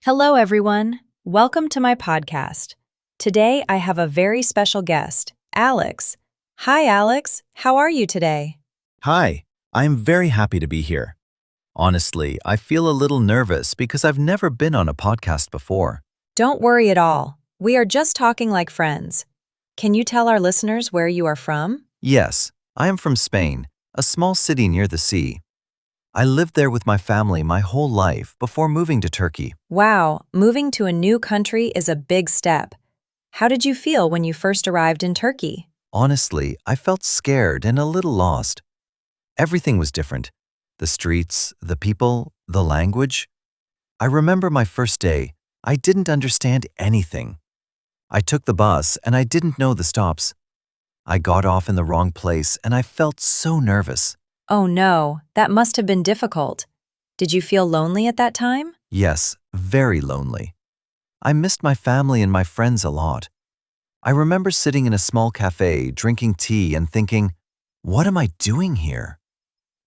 Hello, everyone. Welcome to my podcast. Today, I have a very special guest, Alex. Hi, Alex. How are you today? Hi, I am very happy to be here. Honestly, I feel a little nervous because I've never been on a podcast before. Don't worry at all. We are just talking like friends. Can you tell our listeners where you are from? Yes, I am from Spain, a small city near the sea. I lived there with my family my whole life before moving to Turkey. Wow, moving to a new country is a big step. How did you feel when you first arrived in Turkey? Honestly, I felt scared and a little lost. Everything was different. The streets, the people, the language. I remember my first day. I didn't understand anything. I took the bus and I didn't know the stops. I got off in the wrong place and I felt so nervous. Oh no, that must have been difficult. Did you feel lonely at that time? Yes, very lonely. I missed my family and my friends a lot. I remember sitting in a small cafe, drinking tea and thinking, what am I doing here?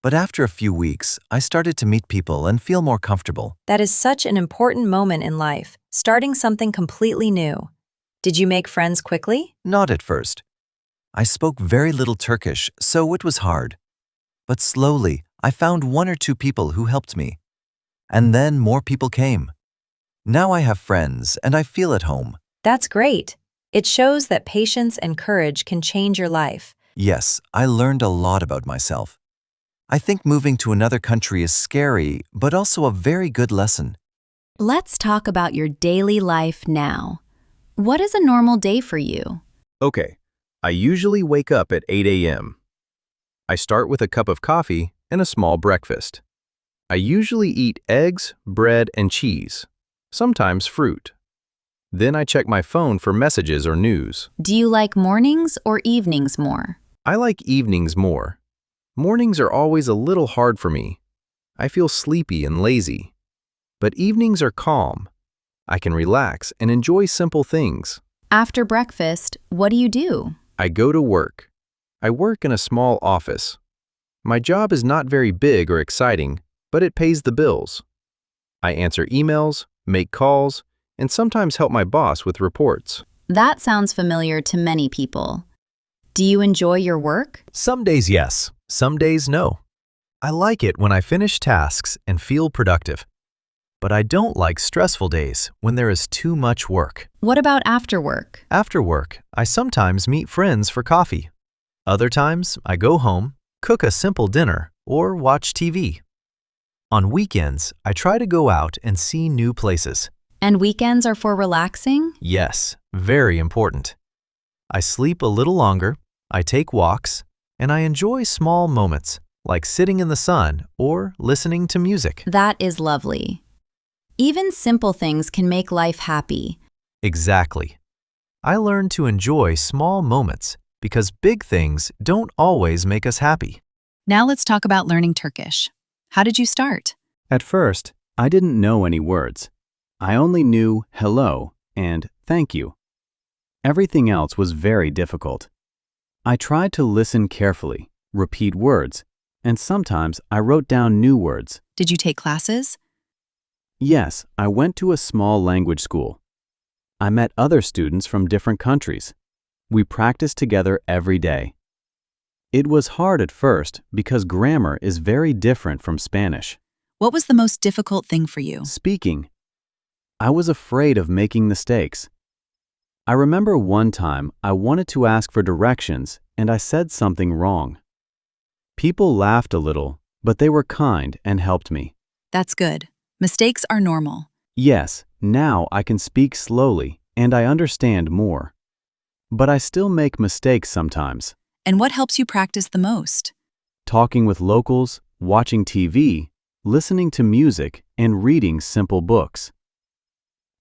But after a few weeks, I started to meet people and feel more comfortable. That is such an important moment in life, starting something completely new. Did you make friends quickly? Not at first. I spoke very little Turkish, so it was hard. But slowly, I found one or two people who helped me. And then more people came. Now I have friends and I feel at home. That's great. It shows that patience and courage can change your life. Yes, I learned a lot about myself. I think moving to another country is scary, but also a very good lesson. Let's talk about your daily life now. What is a normal day for you? Okay, I usually wake up at 8 a.m. I start with a cup of coffee and a small breakfast. I usually eat eggs, bread, and cheese, sometimes fruit. Then I check my phone for messages or news. Do you like mornings or evenings more? I like evenings more. Mornings are always a little hard for me. I feel sleepy and lazy. But evenings are calm. I can relax and enjoy simple things. After breakfast, what do you do? I go to work. I work in a small office. My job is not very big or exciting, but it pays the bills. I answer emails, make calls, and sometimes help my boss with reports. That sounds familiar to many people. Do you enjoy your work? Some days yes, some days no. I like it when I finish tasks and feel productive. But I don't like stressful days when there is too much work. What about after work? After work, I sometimes meet friends for coffee. Other times, I go home, cook a simple dinner, or watch TV. On weekends, I try to go out and see new places. And weekends are for relaxing? Yes, very important. I sleep a little longer, I take walks, and I enjoy small moments, like sitting in the sun or listening to music. That is lovely. Even simple things can make life happy. Exactly. I learn to enjoy small moments because big things don't always make us happy. Now let's talk about learning Turkish. How did you start? At first, I didn't know any words. I only knew hello and thank you. Everything else was very difficult. I tried to listen carefully, repeat words, and sometimes I wrote down new words. Did you take classes? Yes, I went to a small language school. I met other students from different countries. We practiced together every day. It was hard at first because grammar is very different from Spanish. What was the most difficult thing for you? Speaking. I was afraid of making mistakes. I remember one time I wanted to ask for directions and I said something wrong. People laughed a little, but they were kind and helped me. That's good. Mistakes are normal. Yes, now I can speak slowly and I understand more. But I still make mistakes sometimes. And what helps you practice the most? Talking with locals, watching TV, listening to music, and reading simple books.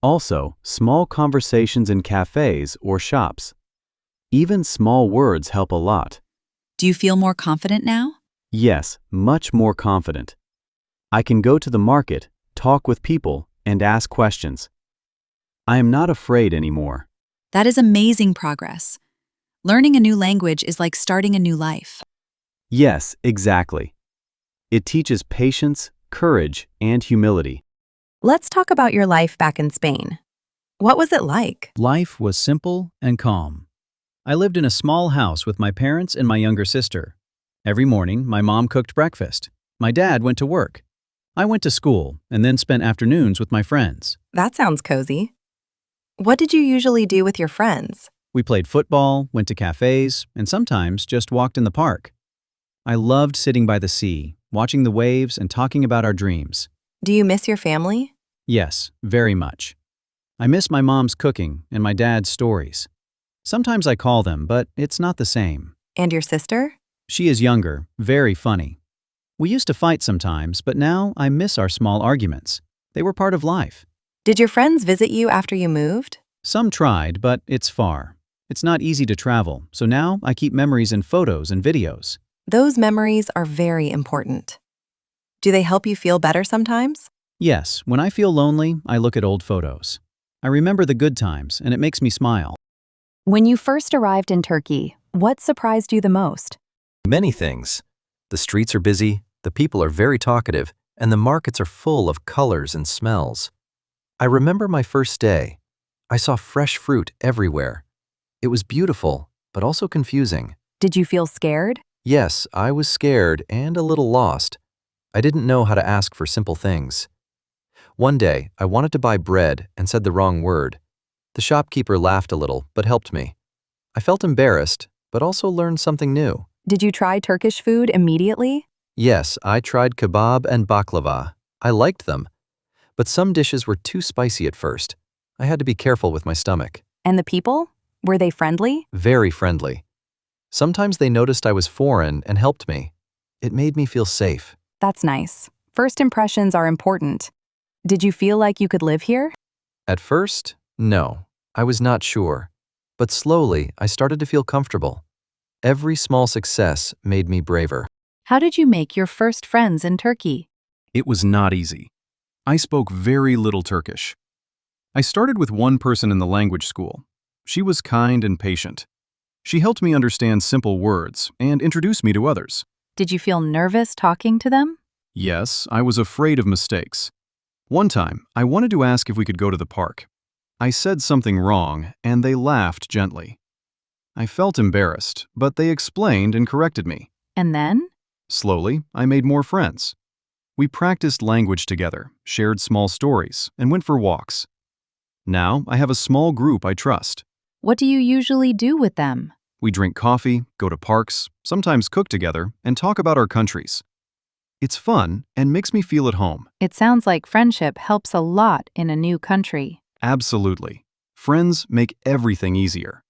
Also, small conversations in cafes or shops. Even small words help a lot. Do you feel more confident now? Yes, much more confident. I can go to the market, talk with people, and ask questions. I am not afraid anymore. That is amazing progress. Learning a new language is like starting a new life. Yes, exactly. It teaches patience, courage, and humility. Let's talk about your life back in Spain. What was it like? Life was simple and calm. I lived in a small house with my parents and my younger sister. Every morning, my mom cooked breakfast. My dad went to work. I went to school and then spent afternoons with my friends. That sounds cozy. What did you usually do with your friends? We played football, went to cafes, and sometimes just walked in the park. I loved sitting by the sea, watching the waves and talking about our dreams. Do you miss your family? Yes, very much. I miss my mom's cooking and my dad's stories. Sometimes I call them, but it's not the same. And your sister? She is younger, very funny. We used to fight sometimes, but now I miss our small arguments. They were part of life. Did your friends visit you after you moved? Some tried, but it's far. It's not easy to travel, so now I keep memories in photos and videos. Those memories are very important. Do they help you feel better sometimes? Yes, when I feel lonely, I look at old photos. I remember the good times, and it makes me smile. When you first arrived in Turkey, what surprised you the most? Many things. The streets are busy, the people are very talkative, and the markets are full of colors and smells. I remember my first day. I saw fresh fruit everywhere. It was beautiful, but also confusing. Did you feel scared? Yes, I was scared and a little lost. I didn't know how to ask for simple things. One day, I wanted to buy bread and said the wrong word. The shopkeeper laughed a little, but helped me. I felt embarrassed, but also learned something new. Did you try Turkish food immediately? Yes, I tried kebab and baklava. I liked them, but some dishes were too spicy at first. I had to be careful with my stomach. And the people? Were they friendly? Very friendly. Sometimes they noticed I was foreign and helped me. It made me feel safe. That's nice. First impressions are important. Did you feel like you could live here? At first, no, I was not sure. But slowly, I started to feel comfortable. Every small success made me braver. How did you make your first friends in Turkey? It was not easy. I spoke very little Turkish. I started with one person in the language school. She was kind and patient. She helped me understand simple words and introduced me to others. Did you feel nervous talking to them? Yes, I was afraid of mistakes. One time, I wanted to ask if we could go to the park. I said something wrong, and they laughed gently. I felt embarrassed, but they explained and corrected me. And then? Slowly, I made more friends. We practiced language together, shared small stories, and went for walks. Now, I have a small group I trust. What do you usually do with them? We drink coffee, go to parks, sometimes cook together, and talk about our countries. It's fun and makes me feel at home. It sounds like friendship helps a lot in a new country. Absolutely. Friends make everything easier.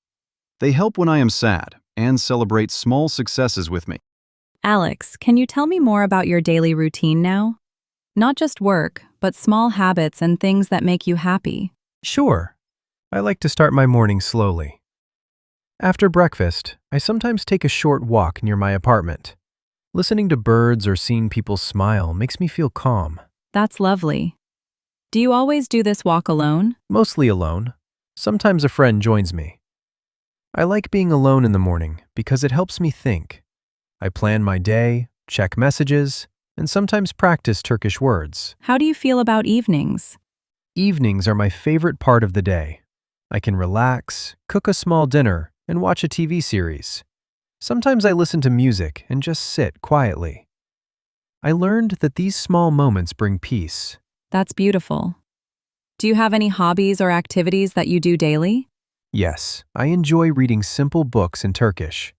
They help when I am sad and celebrate small successes with me. Alex, can you tell me more about your daily routine now? Not just work, but small habits and things that make you happy. Sure. I like to start my morning slowly. After breakfast, I sometimes take a short walk near my apartment. Listening to birds or seeing people smile makes me feel calm. That's lovely. Do you always do this walk alone? Mostly alone. Sometimes a friend joins me. I like being alone in the morning because it helps me think. I plan my day, check messages, and sometimes practice Turkish words. How do you feel about evenings? Evenings are my favorite part of the day. I can relax, cook a small dinner, and watch a TV series. Sometimes I listen to music and just sit quietly. I learned that these small moments bring peace. That's beautiful. Do you have any hobbies or activities that you do daily? Yes, I enjoy reading simple books in Turkish.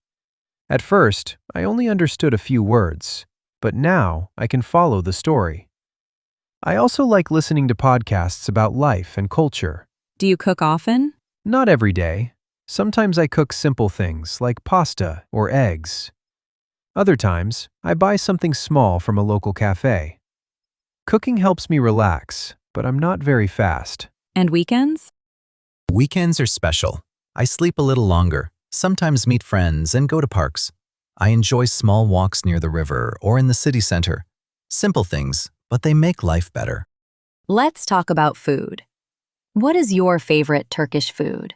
At first, I only understood a few words, but now I can follow the story. I also like listening to podcasts about life and culture. Do you cook often? Not every day. Sometimes I cook simple things like pasta or eggs. Other times, I buy something small from a local cafe. Cooking helps me relax, but I'm not very fast. And weekends? Weekends are special. I sleep a little longer, sometimes meet friends and go to parks. I enjoy small walks near the river or in the city center. Simple things, but they make life better. Let's talk about food. What is your favorite Turkish food?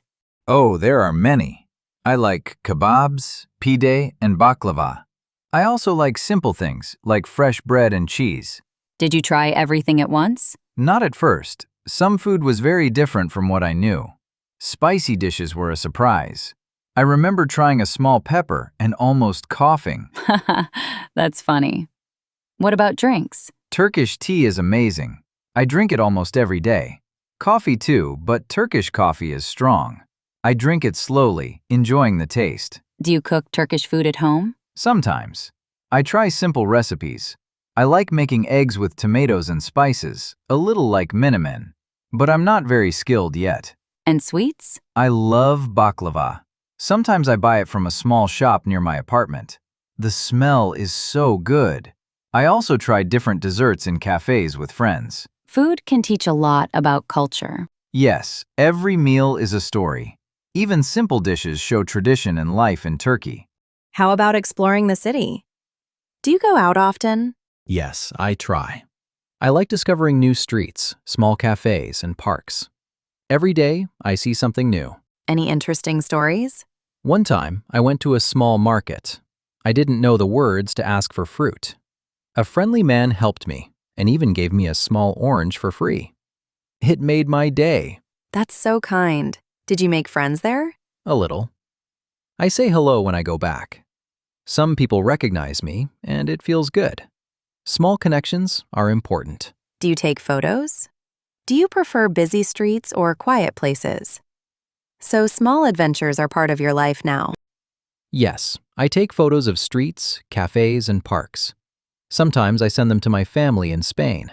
Oh, there are many. I like kebabs, pide, and baklava. I also like simple things like fresh bread and cheese. Did you try everything at once? Not at first. Some food was very different from what I knew. Spicy dishes were a surprise. I remember trying a small pepper and almost coughing. That's funny. What about drinks? Turkish tea is amazing. I drink it almost every day. Coffee too, but Turkish coffee is strong. I drink it slowly, enjoying the taste. Do you cook Turkish food at home? Sometimes. I try simple recipes. I like making eggs with tomatoes and spices, a little like menemen. But I'm not very skilled yet. And sweets? I love baklava. Sometimes I buy it from a small shop near my apartment. The smell is so good. I also try different desserts in cafes with friends. Food can teach a lot about culture. Yes, every meal is a story. Even simple dishes show tradition and life in Turkey. How about exploring the city? Do you go out often? Yes, I try. I like discovering new streets, small cafes, and parks. Every day, I see something new. Any interesting stories? One time, I went to a small market. I didn't know the words to ask for fruit. A friendly man helped me and even gave me a small orange for free. It made my day. That's so kind. Did you make friends there? A little. I say hello when I go back. Some people recognize me, and it feels good. Small connections are important. Do you take photos? Do you prefer busy streets or quiet places? So small adventures are part of your life now. Yes, I take photos of streets, cafes, and parks. Sometimes I send them to my family in Spain.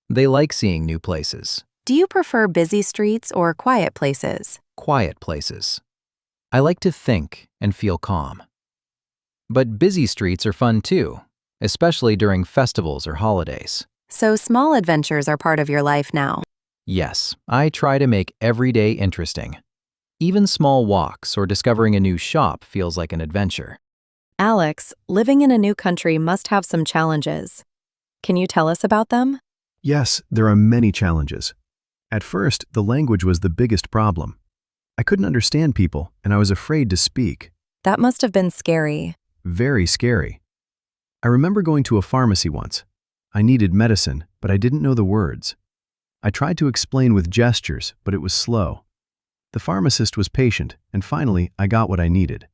They like seeing new places. Do you prefer busy streets or quiet places? Quiet places. I like to think and feel calm. But busy streets are fun too, especially during festivals or holidays. So small adventures are part of your life now. Yes, I try to make every day interesting. Even small walks or discovering a new shop feels like an adventure. Alex, living in a new country must have some challenges. Can you tell us about them? Yes, there are many challenges. At first, the language was the biggest problem. I couldn't understand people, and I was afraid to speak. That must have been scary. Very scary. I remember going to a pharmacy once. I needed medicine, but I didn't know the words. I tried to explain with gestures, but it was slow. The pharmacist was patient, and finally, I got what I needed.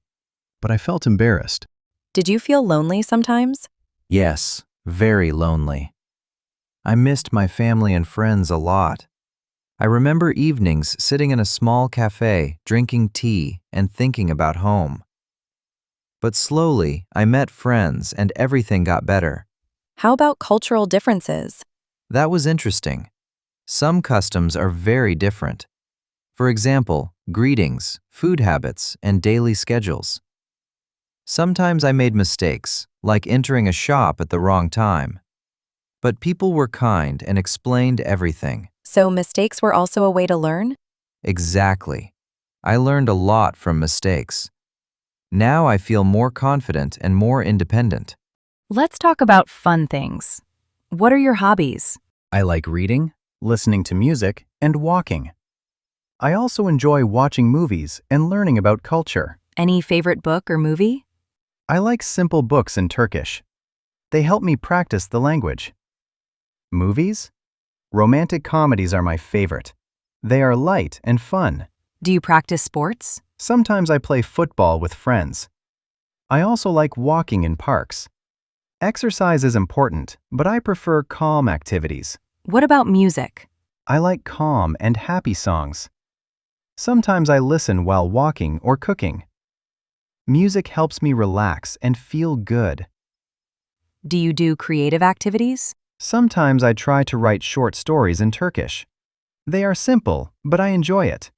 But I felt embarrassed. Did you feel lonely sometimes? Yes, very lonely. I missed my family and friends a lot. I remember evenings sitting in a small cafe, drinking tea, and thinking about home. But slowly, I met friends and everything got better. How about cultural differences? That was interesting. Some customs are very different. For example, greetings, food habits, and daily schedules. Sometimes I made mistakes, like entering a shop at the wrong time. But people were kind and explained everything. So mistakes were also a way to learn? Exactly. I learned a lot from mistakes. Now I feel more confident and more independent. Let's talk about fun things. What are your hobbies? I like reading, listening to music, and walking. I also enjoy watching movies and learning about culture. Any favorite book or movie? I like simple books in Turkish. They help me practice the language. Movies? Romantic comedies are my favorite. They are light and fun. Do you practice sports? Sometimes I play football with friends. I also like walking in parks. Exercise is important, but I prefer calm activities. What about music? I like calm and happy songs. Sometimes I listen while walking or cooking. Music helps me relax and feel good. Do you do creative activities? Sometimes I try to write short stories in Turkish. They are simple, but I enjoy it.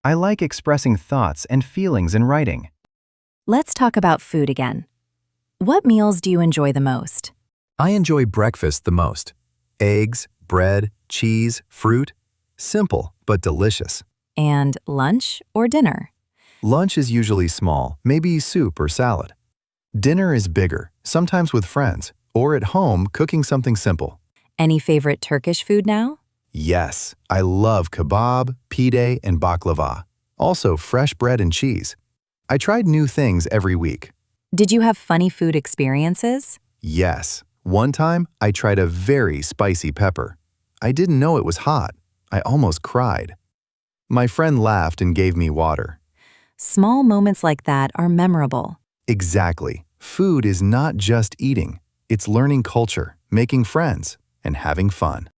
I like expressing thoughts and feelings in writing. Let's talk about food again. What meals do you enjoy the most? I enjoy breakfast the most. Eggs, bread, cheese, fruit. Simple, but delicious. And lunch or dinner? Lunch is usually small, maybe soup or salad. Dinner is bigger, sometimes with friends, or at home cooking something simple. Any favorite Turkish food now? Yes, I love kebab, pide, and baklava. Also fresh bread and cheese. I tried new things every week. Did you have funny food experiences? Yes, one time I tried a very spicy pepper. I didn't know it was hot. I almost cried. My friend laughed and gave me water. Small moments like that are memorable. Exactly. Food is not just eating. It's learning culture, making friends, and having fun.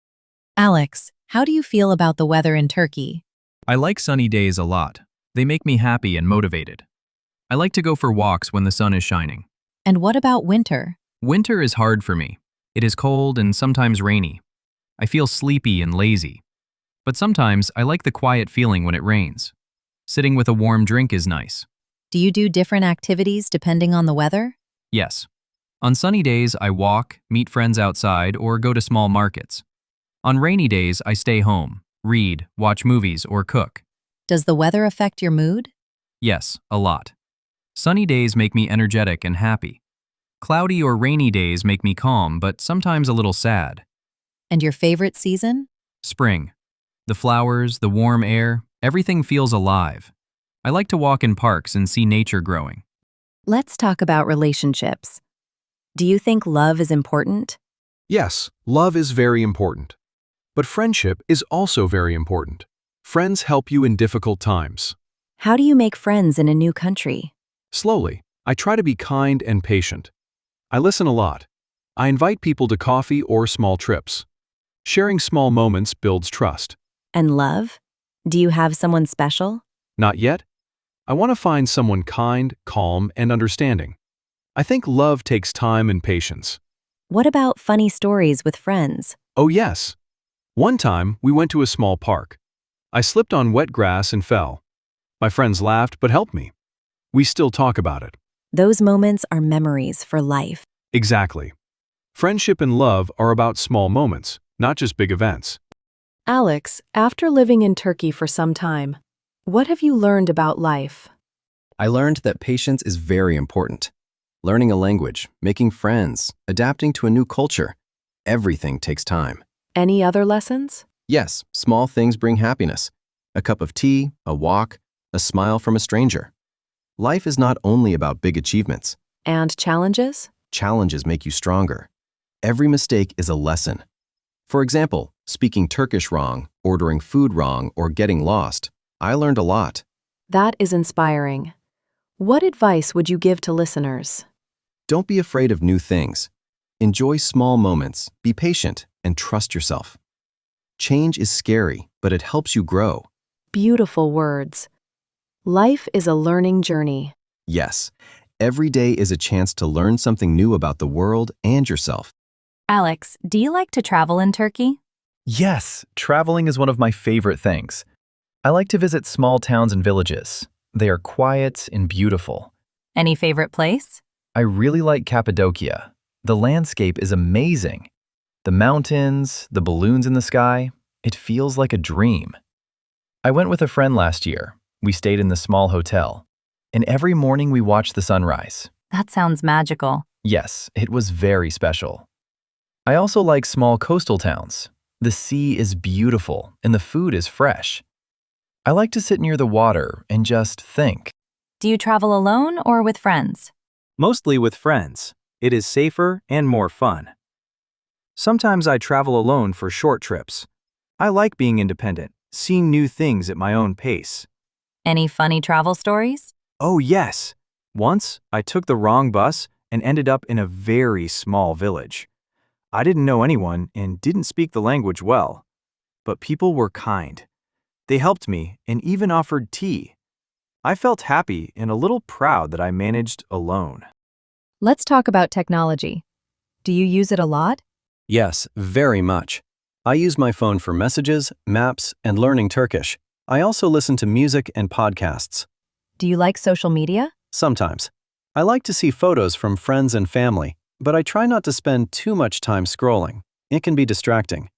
Alex, how do you feel about the weather in Turkey? I like sunny days a lot. They make me happy and motivated. I like to go for walks when the sun is shining. And what about winter? Winter is hard for me. It is cold and sometimes rainy. I feel sleepy and lazy. But sometimes I like the quiet feeling when it rains. Sitting with a warm drink is nice. Do you do different activities depending on the weather? Yes. On sunny days, I walk, meet friends outside, or go to small markets. On rainy days, I stay home, read, watch movies, or cook. Does the weather affect your mood? Yes, a lot. Sunny days make me energetic and happy. Cloudy or rainy days make me calm, but sometimes a little sad. And your favorite season? Spring. The flowers, the warm air, everything feels alive. I like to walk in parks and see nature growing. Let's talk about relationships. Do you think love is important? Yes, love is very important. But friendship is also very important. Friends help you in difficult times. How do you make friends in a new country? Slowly, I try to be kind and patient. I listen a lot. I invite people to coffee or small trips. Sharing small moments builds trust. And love? Do you have someone special? Not yet. I want to find someone kind, calm, and understanding. I think love takes time and patience. What about funny stories with friends? Oh yes. One time, we went to a small park. I slipped on wet grass and fell. My friends laughed but helped me. We still talk about it. Those moments are memories for life. Exactly. Friendship and love are about small moments, not just big events. Alex, after living in Turkey for some time, what have you learned about life? I learned that patience is very important. Learning a language, making friends, adapting to a new culture, everything takes time. Any other lessons? Yes, small things bring happiness. A cup of tea, a walk, a smile from a stranger. Life is not only about big achievements. And challenges? Challenges make you stronger. Every mistake is a lesson. For example, speaking Turkish wrong, ordering food wrong, or getting lost. I learned a lot. That is inspiring. What advice would you give to listeners? Don't be afraid of new things. Enjoy small moments, be patient, and trust yourself. Change is scary, but it helps you grow. Beautiful words. Life is a learning journey. Yes, every day is a chance to learn something new about the world and yourself. Alex, do you like to travel in Turkey? Yes, traveling is one of my favorite things. I like to visit small towns and villages. They are quiet and beautiful. Any favorite place? I really like Cappadocia. The landscape is amazing. The mountains, the balloons in the sky, it feels like a dream. I went with a friend last year. We stayed in the small hotel. And every morning we watched the sunrise. That sounds magical. Yes, it was very special. I also like small coastal towns. The sea is beautiful and the food is fresh. I like to sit near the water and just think. Do you travel alone or with friends? Mostly with friends. It is safer and more fun. Sometimes I travel alone for short trips. I like being independent, seeing new things at my own pace. Any funny travel stories? Oh yes! Once, I took the wrong bus and ended up in a very small village. I didn't know anyone and didn't speak the language well. But people were kind. They helped me and even offered tea. I felt happy and a little proud that I managed alone. Let's talk about technology. Do you use it a lot? Yes, very much. I use my phone for messages, maps, and learning Turkish. I also listen to music and podcasts. Do you like social media? Sometimes. I like to see photos from friends and family, but I try not to spend too much time scrolling. It can be distracting.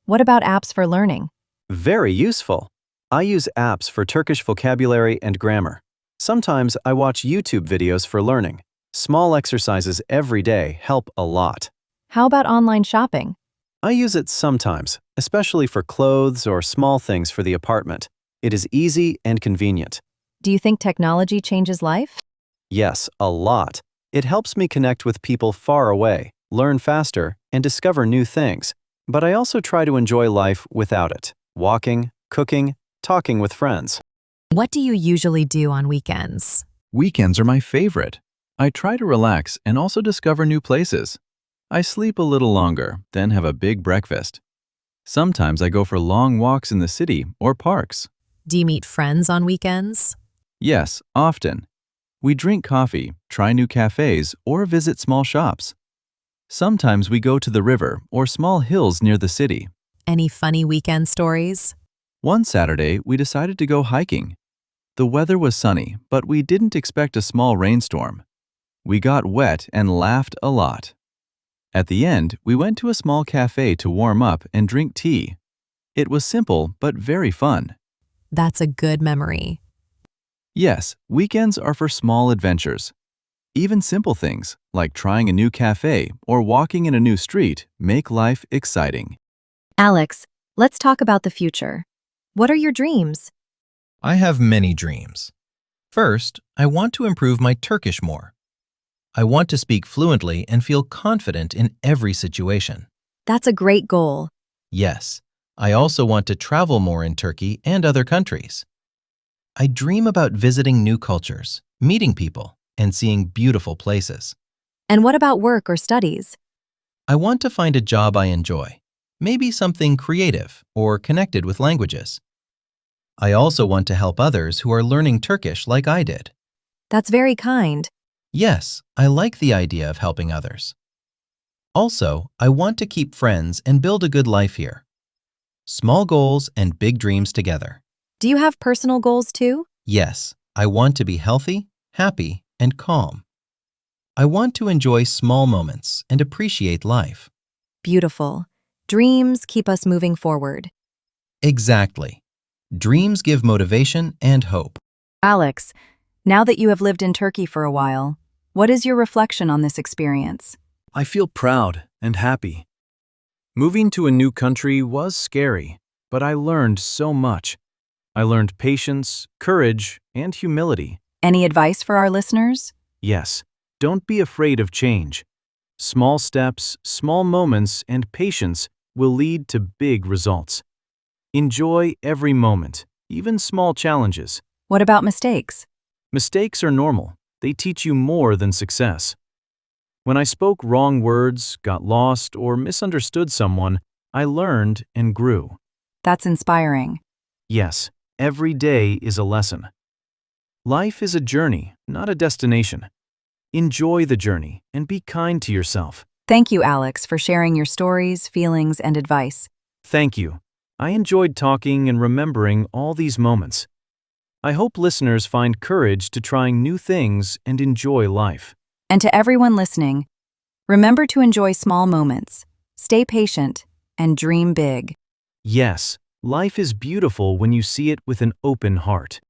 What about apps for learning? Very useful. I use apps for Turkish vocabulary and grammar. Sometimes I watch YouTube videos for learning. Small exercises every day help a lot. How about online shopping? I use it sometimes, especially for clothes or small things for the apartment. It is easy and convenient. Do you think technology changes life? Yes, a lot. It helps me connect with people far away, learn faster, and discover new things. But I also try to enjoy life without it, walking, cooking, talking with friends. What do you usually do on weekends? Weekends are my favorite. I try to relax and also discover new places. I sleep a little longer, then have a big breakfast. Sometimes I go for long walks in the city or parks. Do you meet friends on weekends? Yes, often. We drink coffee, try new cafes, or visit small shops. Sometimes we go to the river or small hills near the city. Any funny weekend stories? One Saturday, we decided to go hiking. The weather was sunny, but we didn't expect a small rainstorm. We got wet and laughed a lot. At the end, we went to a small cafe to warm up and drink tea. It was simple but very fun. That's a good memory. Yes, weekends are for small adventures. Even simple things, like trying a new cafe or walking in a new street, make life exciting. Alex, let's talk about the future. What are your dreams? I have many dreams. First, I want to improve my Turkish more. I want to speak fluently and feel confident in every situation. That's a great goal. Yes, I also want to travel more in Turkey and other countries. I dream about visiting new cultures, meeting people, and seeing beautiful places. And what about work or studies? I want to find a job I enjoy, maybe something creative or connected with languages. I also want to help others who are learning Turkish like I did. That's very kind. Yes, I like the idea of helping others. Also, I want to keep friends and build a good life here. Small goals and big dreams together. Do you have personal goals too? Yes, I want to be healthy, happy, and calm. I want to enjoy small moments and appreciate life. Beautiful. Dreams keep us moving forward. Exactly. Dreams give motivation and hope. Alex, now that you have lived in Turkey for a while, what is your reflection on this experience? I feel proud and happy. Moving to a new country was scary, but I learned so much. I learned patience, courage, and humility. Any advice for our listeners? Yes, don't be afraid of change. Small steps, small moments, and patience will lead to big results. Enjoy every moment, even small challenges. What about mistakes? Mistakes are normal. They teach you more than success. When I spoke wrong words, got lost, or misunderstood someone, I learned and grew. That's inspiring. Yes, every day is a lesson. Life is a journey, not a destination. Enjoy the journey and be kind to yourself. Thank you, Alex, for sharing your stories, feelings, and advice. Thank you. I enjoyed talking and remembering all these moments. I hope listeners find courage to trying new things and enjoy life. And to everyone listening, remember to enjoy small moments, stay patient, and dream big. Yes, life is beautiful when you see it with an open heart.